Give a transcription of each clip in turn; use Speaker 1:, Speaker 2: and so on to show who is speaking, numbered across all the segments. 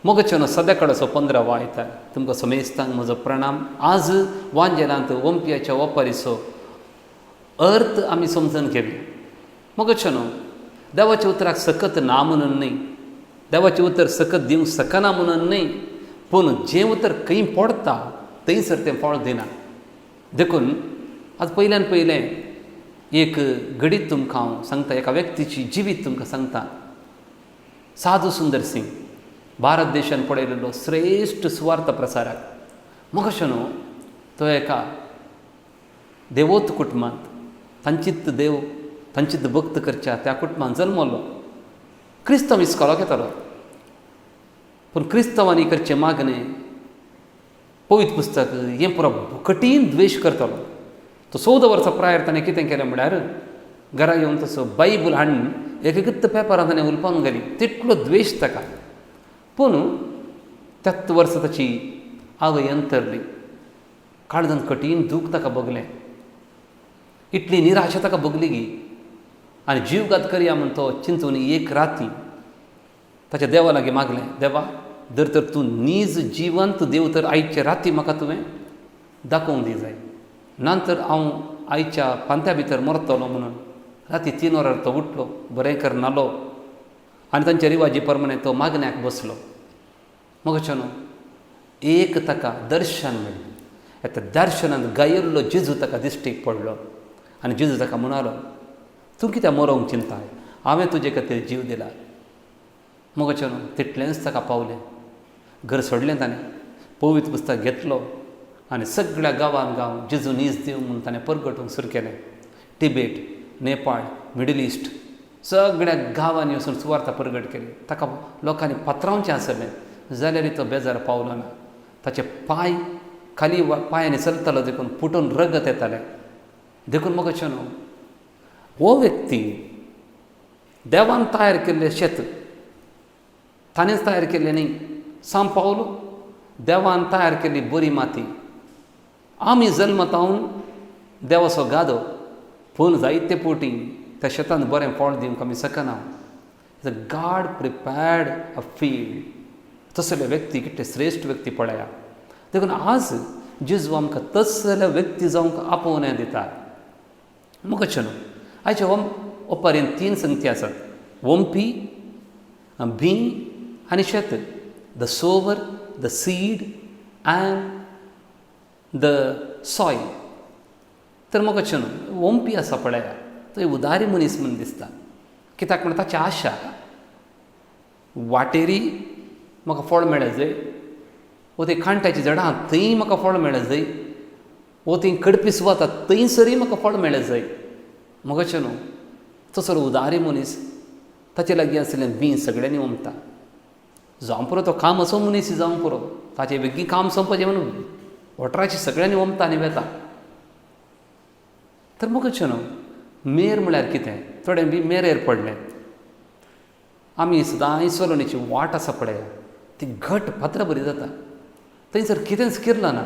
Speaker 1: मोगच्योनो सद्या कडेचो 15 आयतार तुमकां समेस्तांक म्हजो प्रणाम. आज वांजेलांत ओंपियाच्या ओपारीचो अर्थ आमी समजून घेवया. मोगच्योनो, देवाच्या उतराक सकत ना म्हणून न्ही, देवाचें उतर सकत दिवंक शकना म्हणून न्ही, पूण जें उतर खंय पडटा थंयसर तें फळ दिना. देखून आज पयल्यान पयलें एक घडीत तुमकां हांव सांगता, एका व्यक्तीची जिवीत तुमकां सांगता. साधू सुंदर सिंग, भारत देशान पळयलेलो श्रेश्ठ सुवार्थ प्रसारक. मोगच्योनो, तो एका देवोत कुटुंबांत तांचीत देव तांचीत भक्त करच्या त्या कुटुंबांत जल्मलो. क्रिस्तंव इस्कोलाक येतालो, पूण क्रिस्तंवांनी करचें मागणें पवित्र पुस्तक हें पुरो कठीण द्वेश करतालो. तो 14 वर्सां प्रायर ताणें कितें केलें म्हळ्यार घरा येवन तसो बायबल हाडून एक पेपरान ताणें उलपावन घाली. तितलो द्वेश ताका. पूण त्याच वर्सा ताची आवय अंतरली. काळजांत कठीण दूख ताका भोगलें. इतली निराशा ताका भोगली गी आनी जीवघात करया म्हूण तो चिंतून एक राती ताच्या देवा लागीं मागलें, देवा जर तर तूं नीज जिवंत देव तर आयचे राती म्हाका तुवें दाखोवंक दी जाय, नंतर हांव आयच्या पांत्या भितर मरतलो म्हणून. राती 3 वरांर तो उठलो, बरें करनालो आनी तांच्या रिवाजी प्रमाणे तो मागण्याक बसलो. मोगच्योनो, एक ताका दर्शन मेळ्ळें. त्या दर्शनांत गायल्लो जेजू ताका दिश्टीक पडलो आनी जेजू ताका म्हणालो, तूं कित्याक मरोंक चिंताय, हांवें तुजे खातीर जीव दिला. मोगच्योनो, तितलेंच ताका पावलें. घर सोडलें ताणें, पवित्र पुस्तक घेतलो आनी सगळ्या गांवान जेजू नीज देव म्हणून ताणें परगटूंक सुरू केलें. टिबेट, नेपाळ, मिडल इस्ट सगळ्या गांवांनी वचून सुवार्थ परगट केली. ताका लोकांनी पात्रांवचें आसलें, जाल्यारय तो बेजार पावलो ना. ताचे पांय खाली पांयांनी चलतालो देखून फुटून रगत येतालें. देखून मोगच्योनो, हो व्यक्ती देवान तयार केल्लें शेत ताणेंच तयार केल्लें न्ही. सांव पावलो देवान तयार केल्ली बरी माती. आमी जल्मतावन देवाचो गादो, पूण जायते फावटी त्या शेतान बरें फळ दिवंक आमी शकना. God prepared a field. तसले व्यक्ती कितले श्रेश्ठ व्यक्ती पळया. देखून आज जेजू आमकां तसले व्यक्ती जावंक आपोवणें दिता. मोगच्योनो, आयच्या ओपारेन 3 संगती आसात, ओंपी, भी आनी शेत. The sower, the seed and the soil. तर मोगच्योनो, ओंपी आसा पळया, तो उदारी मनीस म्हूण दिसता. कित्याक म्हण ताची आशा वाटेरी म्हाका फळ मेळ्ळें जाय, वो ती खांट्याची झाडां थंय म्हाका फळ मेळ्ळें जाय, वो ती कडपी सुवात थंयसरय म्हाका फळ मेळ्ळें जाय. मोगच्योनो, तसलो उदारी मनीस ताचे लागीं आसलें बी सगळ्यांनी ओंपता. जावं पुरो तो काम असो मनीस जावं पुरो, ताचें बेगीन काम संपचें म्हणून वॉटराची सगळ्यांनी ओंपता आनी वेता. तर मोगच्योनो, मेर म्हळ्यार कितें? थोडे बी मेरेर पडले. आमी सदां सोलोनीची वाट आसा पळया, ती घट पात्रां बरी जाता. थंयसर कितेंच किरला ना.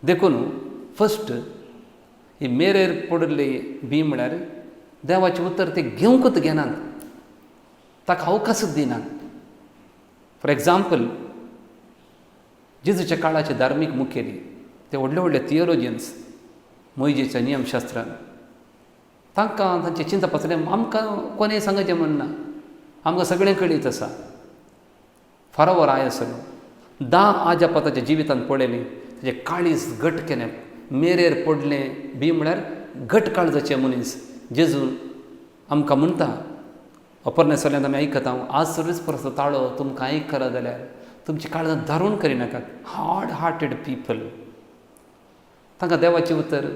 Speaker 1: देखून फस्ट ही मेरेर पडली बी म्हळ्यार देवाचें उतर ते घेवंकूच घेनात, ताका अवकाशच दिनात. फॉर एग्जाम्पल, जेजूच्या काळाचे धार्मीक मुखेली, ते व्हडले व्हडले थियोलॉजियन्स, मोइजेच्या नियमशास्त्रान, तांकां तांचें चिंता पचलें. आमकां कोणेंय सांगचें म्हणना, आमकां सगळें कळीत आसा. फाराव राय आसलो, 10 आजापाताच्या जिवितांत पळयलें, तेजें काळीज घट केलें. मेरेर पडलें बी म्हळ्यार घट काळजाचें मनीस. जेजू आमकां म्हणटा, अपर्णेसल्यांत आमी आयकता, आज सरीच परसो ताळो तुमकां आयकला जाल्यार तुमची काळजां धारून करिनाकात. हार्ड हार्टेड पीपल, तांकां देवाचें उतर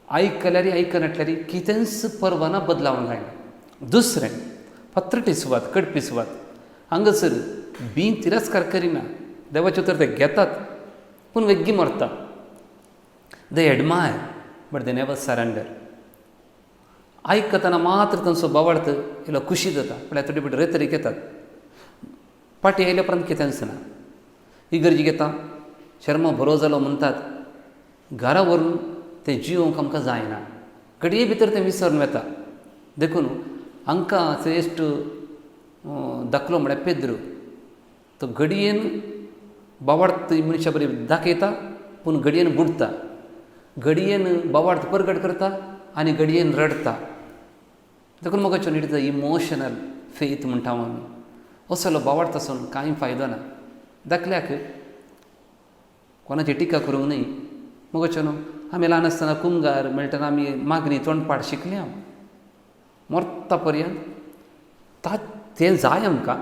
Speaker 1: आयकल्यारी आयकनाटल्यारी कितेंच परवाना बदलावंक जायना. दुसरें, पत्रटी सुवात, कडपी सुवात, हांगासर बी तिरस्कार करिना. देवाचें उतर ते घेतात पूण वेग्गी मरता. They admire but they never surrender. आयकतना मात्र तांचो बावार्थ इल्लो खुशी जाता, म्हळ्यार थोडी भितर रेतरीक येतात. पाटी आयल्या उपरांत कितेंच ना. इगर्जेक येता, शर्मा बरो जालो म्हणटात, घरा व्हरून तें जिवोवंक आमकां जायना. घडये भितर तें विसरून वता. देखून हांकां श्रेश्ठ दाखलो म्हळ्यार पेद्रू. तो घडयेन बावार्थ मनशा बरी दाखयता पूण घडयेन बुडता, घडयेन बावार्थ प्रगट करता आनी घडयेन रडता. देखून म्हाका it is a emotional faith म्हणटा आमी. असलो बावार्थ आसून कांय फायदो ना. दाखल्याक कोणाची टिका करूंक न्ही. म्हाका न्हू आमी ल्हान आसतना कुंगार मेळटना आमी मागणी तोंडपाट शिकले हांव मोर्ता पर्यंत. तें जाय आमकां.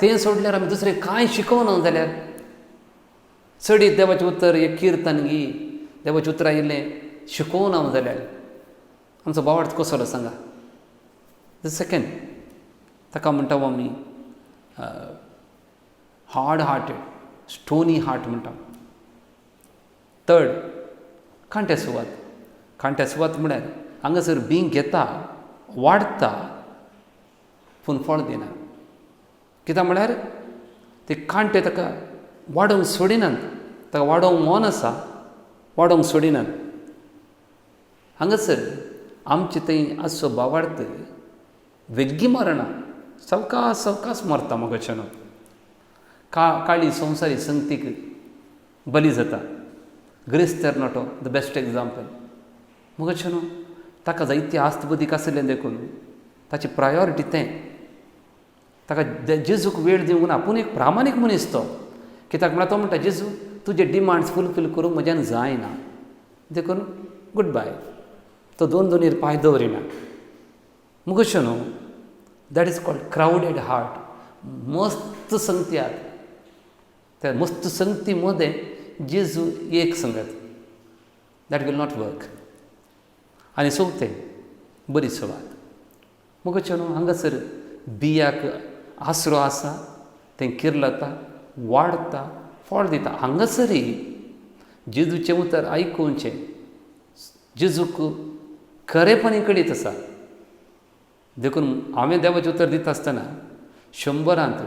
Speaker 1: तें सोडल्यार आमी दुसरें कांय शिकोवना जाल्यार चडीत देवाचें उतर एक किर्तन गी देवाचें उतरां येयल्लें शिकोवना जाल्यार आमचो बावार्थ कसलो सांगा. द सेकेंड ताका म्हणटा आमी हार्ड हार्टेड, स्टोनी हार्ट म्हणटा. थर्ड कांट्या सुवात. कांट्या सुवात म्हळ्यार हांगासर बीं घेता, वाडता पूण फळ दिना. कित्याक म्हळ्यार ते कांटे ताका वाडोवंक सोडिनात. ताका वाडोवंक मोन आसा, वाडोवंक सोडिनात. हांगासर आमचे थंय आसचो बावार्थ वेग्गी मरना, सवकास सवकास मरता. मोगाच्यान काळी संवसारी संगतीक बली जाता. ग्रेस तेर्नाटो द बेस्ट एग्जाम्पल. मोगाच्यान ताका जायती आस्तबदीक आसलें देखून ताची प्रायोरिटी तें. ताका जेजूक वेळ दिवंक ना. पूण एक प्रामाणीक मनीस तो. कित्याक म्हळ्यार तो म्हणटा जेजू तुजे डिमांड्स फुलफील करूंक म्हज्यान जायना, देखून गूड बाय. तो दोनीर पांय दवरिना. मुगोश्यो न्हू that is called crowded heart. मस्त संगती आहात. त्या मस्त संगती मदें जेजू एक संगत. That will not work. आनी चवथें बरी सुवात. मुगोश्यो न्हू हांगासर बियाक आसरो आसा, तें किर्लता, वाडता, फळ दिता. हांगासरी जेजूचें उतर आयकुचें. जेजूक खरेपणी कळीत आसा. देखून हांवें देवाचें उतर दिता आसतना 100रांत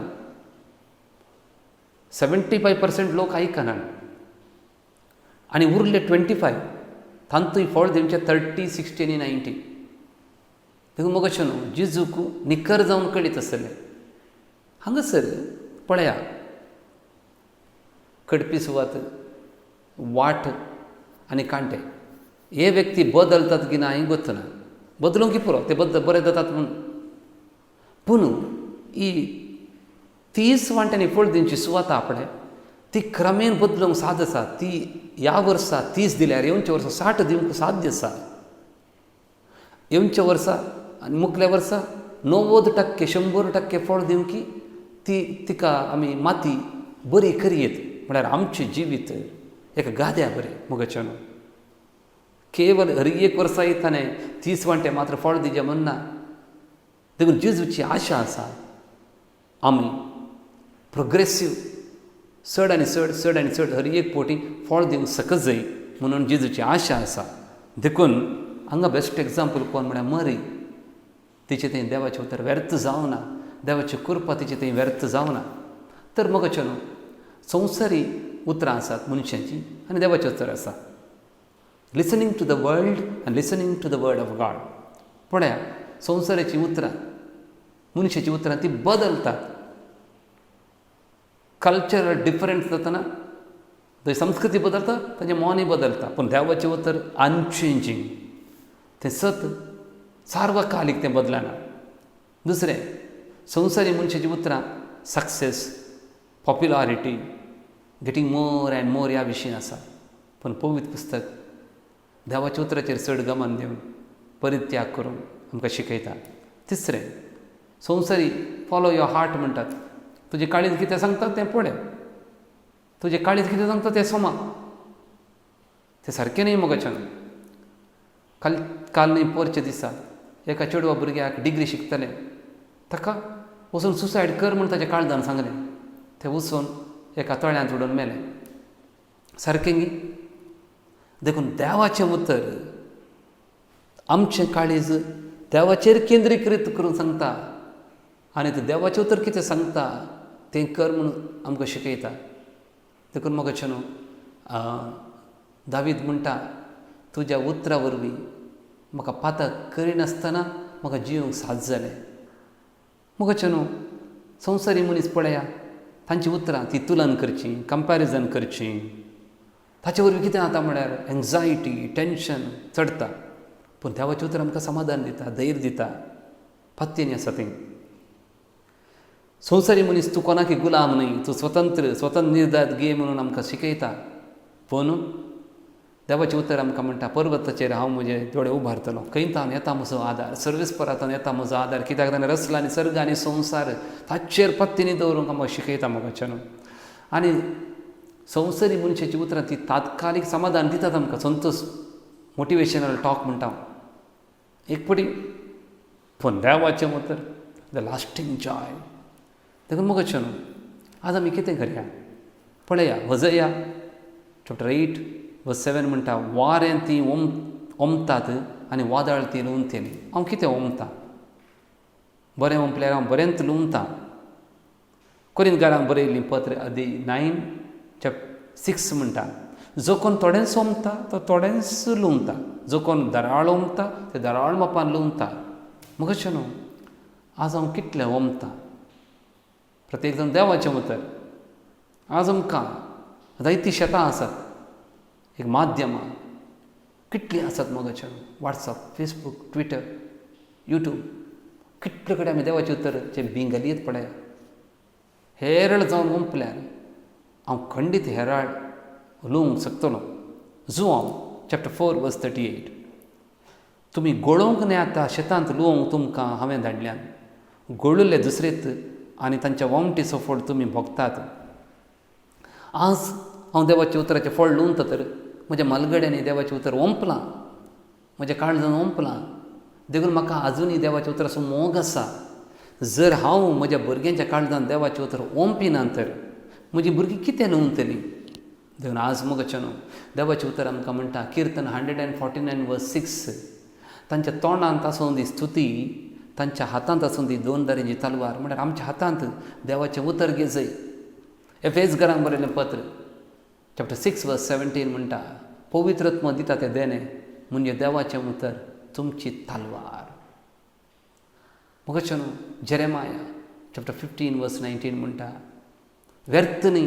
Speaker 1: 75% लोक आयकनात आनी उरले 25 तांतूय फळ दिवचें 30, 60 आनी 90. देखून मोगाचें न्हू जेजूक निखर जावन कळीत आसलें. हांगासर पळया कडपी सुवात, वाट आनी कांटे. हे व्यक्ती बदलतात की ना हांवें गोत्तना. बदलूंक पुरो ते बरें जातात म्हूण. पूण ही 30 वांट्यांनी फळ दिवची सुवात आहा पळय ती क्रमेन बदलूंक साद आसा. ती ह्या वर्सा 30 दिल्यार येवच्या वर्सा 60 दिवंक साध्य आसा. येवच्या वर्सा आनी मुखल्या वर्सा 90% 100% फळ दिवंकी तिका आमी माती बरी करयेत. म्हळ्यार आमचें जिवीत एक गाद्या बरें. मोगाचें न्हू केवल एक वर्सा येताने 30 वांटे मात्र फळ दिजें म्हणना. देखून जेजूची आशा आसा आमी प्रोग्रेसीव चड आनी चड आनी चड एक पोटी फळ दिवंक सकत जाय म्हणून जेजूची आशा आसा. देखून हांगा बेस्ट एग्जाम्पल कोण म्हळ्यार मरी. तिचें थंय देवाचें उतर व्यर्थ जावना. देवाची कृपा तिचें थंय व्यर्थ जावना. तर मोगाचें न्हू संवसारी उतरां आसात मनशांची आनी देवाचें उतर आसा. लिसनींग टू द वर्ल्ड आनी listening to the word of God. पळया संवसाराची उतरां मनशाची उतरां ती बदलतात. कल्चरल डिफरंट जातना थंय संस्कृती बदलता, ताचें मोनूय बदलता. पूण देवाचें उतर अनचेंजींग. तें सत सार्वकालीक तें बदलना. दुसरें संवसारी मनशाची उतरां success, popularity, getting more and more ह्या विशीं आसा. पूण पवित्र पुस्तक देवाच्या उतराचेर चड गमन दिवन परित्याग करून आमकां शिकयता. तिसरें संवसारी फॉलो युअर हार्ट म्हणटात. तुजें काळीज कितें सांगता तें पळय. तुजें काळीज कितें सांगता तें सोमा. तें सारकें न्ही मोगाचें. काल न्ही परचे दिसा एका चेडवा भुरग्याक डिग्री शिकतले ताका वचून सुसायड कर म्हूण ताच्या काळजान सांगलें. तें वचून एका तळ्यांत उडोवन मेलें. सारकें न्ही. देखून देवाचें उतर आमचें काळीज देवाचेर केंद्रीकृत करून सांगता आनी तें देवाचें उतर कितें सांगता तें कर म्हूण आमकां शिकयता. देखून मोगाचें न्हू दावीद म्हणटा तुज्या उतरा वरवीं म्हाका पातक करिनासतना म्हाका जिवंक साद जालें. मोगाचें न्हू संवसारी मनीस पळया तांची उतरां ती तुलन करची, कंपॅरिजन करची. ताचे वरवीं कितें जाता म्हळ्यार एन्जायटी, टेन्शन चडटा. पूण देवाचें उतर आमकां समाधान दिता, धैर्य दिता. पत्तेनी आसा थंय. संवसारी मनीस तूं कोणाकय गुलाम न्हय, तूं स्वतंत्र निर्धार घे म्हणून आमकां शिकयता. पूण देवाचें उतर आमकां म्हणटा पर्वताचेर हांव म्हजे दोळे उबारतलों, खंयतान येता म्हजो आदार, सर्वेस्परांतान येता म्हजो आदार. कित्याक ताणें रचला आनी सर्ग आनी संवसार ताचेर पत्तेनी दवरूंक आमकां शिकयता मोगाचें. आनी संवसारी मनशाची उतरां ती तात्कालीक समाधान दितात आमकां, संतोश मोटिवेशनल टॉक म्हणटा एक पटी. पूण देवाचें उतर द लास्टींग जॉय. देखून मोगाचें आज आमी कितें करया पळया. होजया चॅप्टर 8:7 म्हणटा वारें ती ओमतात आनी वादळ ती लुंवतली. हांव कितें ओमतां? बरें ओंपल्यार हांव बरेंच लुंवतां. कोरिंथकारांक बरयल्लीं पत्र 9:6 म्हणटा जो कोण थोडेंच ओमता तो थोडेंच लुंवता, जो कोण दराळ ओमता ते दराळ मापान लुंवता. मोगाचें न्हू, आज हांव कितलें ओमतां? प्रत्येक जाण देवाचें उतर. आज आमकां जायतीं शेतां आसात, एक माध्यमां कितलीं आसात मोगाचें. वॉट्सॅप, फेसबूक, ट्विटर, यूट्यूब, कितले कडेन आमी देवाचें उतरचे भिंगलीत पळया. हेरळ जावन ओंपल्यार हांव खंडीत हेराळ लुंवंक शकतलों. जुआंव चॅप्टर 4:38 तुमी गळोवंक नेता शेतांत लुंवंक तुमकां हांवें धाडल्यान. गळुल्ले दुसरेत आनी तांच्या वमटीचो फळ तुमी भोगतात. आज हांव देवाचें उतराचें फळ लुंवता तर म्हज्या मलगड्यांनी देवाचें उतर ओंपलां, म्हज्या काळजान ओंपलां. देखून म्हाका आजुनूय देवाचें उतराचो मोग आसा. जर हांव म्हज्या भुरग्यांच्या काळजान देवाचें उतर ओंपिना तर म्हजीं भुरगीं कितें लुंवतलीं? देखून आज मोगाचें न्हू, देवाचें उतर आमकां म्हणटा किर्तन 149:6 तांच्या तोंडांत आसूं दी स्तुती, तांच्या हातांत आसूं दी 2 धारेची तलवार. म्हळ्यार आमच्या हातांत देवाचें उतर घेजय. एफेसकारांक बरयल्लें पत्र चॅप्टर 6:17 म्हणटा पवित्रत्व दिता तें देणें म्हणजे देवाचें उतर तुमची तलवार. मोगाचें न्हू, जेरेमाया चॅप्टर 15:19 म्हणटा व्यर्थ न्ही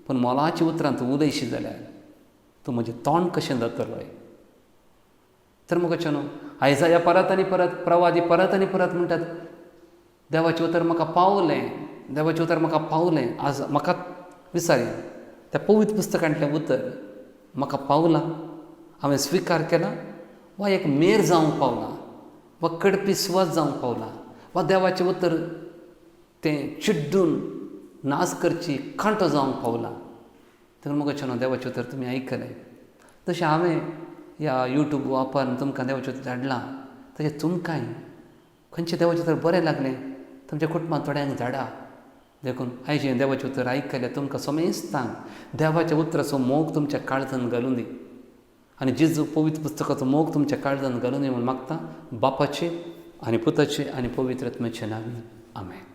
Speaker 1: पूण मोलाचीं उतरां तूं उलयशी जाल्यार तूं म्हजें तोंड कशें जातलोय. तर मोगाचें न्हू, आयजाया परत आनी परत, प्रवादी परत आनी परत म्हणटात देवाचें उतर म्हाका पावलें, देवाचें उतर म्हाका पावलें. आज म्हाका विचारया त्या पवित्र पुस्तकांतलें उतर म्हाका पावलां, हांवें स्विकार केला, वा एक मेर जावंक पावलां, वा कडपी सुवात जावंक पावलां, वा देवाचें उतर तें चिड्डून नाच करची कांटो जावंक पावलां. तर मोगाचें न्हू, देवाचें उतर तुमी आयकलें. तशें हांवें ह्या यूट्यूब वापरून तुमकां देवाचें उतर धाडलां, तशें तुमकांय खंयचें देवाचें उतर बरें लागलें तुमच्या कुटुंबांत थोड्यांक धाडा. देखून आयजें देवाचें उतर आयकलें तुमकां समेस्तांक देवाच्या उतराचो मोग तुमच्या काळजांत घालूं दी. आनी जेजू पवित्र पुस्तकाचो मोग तुमच्या काळजांत घालूं दी म्हूण मागता बापाचें आनी पुताचें आनी पवित्र आत्म्याचें नांवान. आमेन.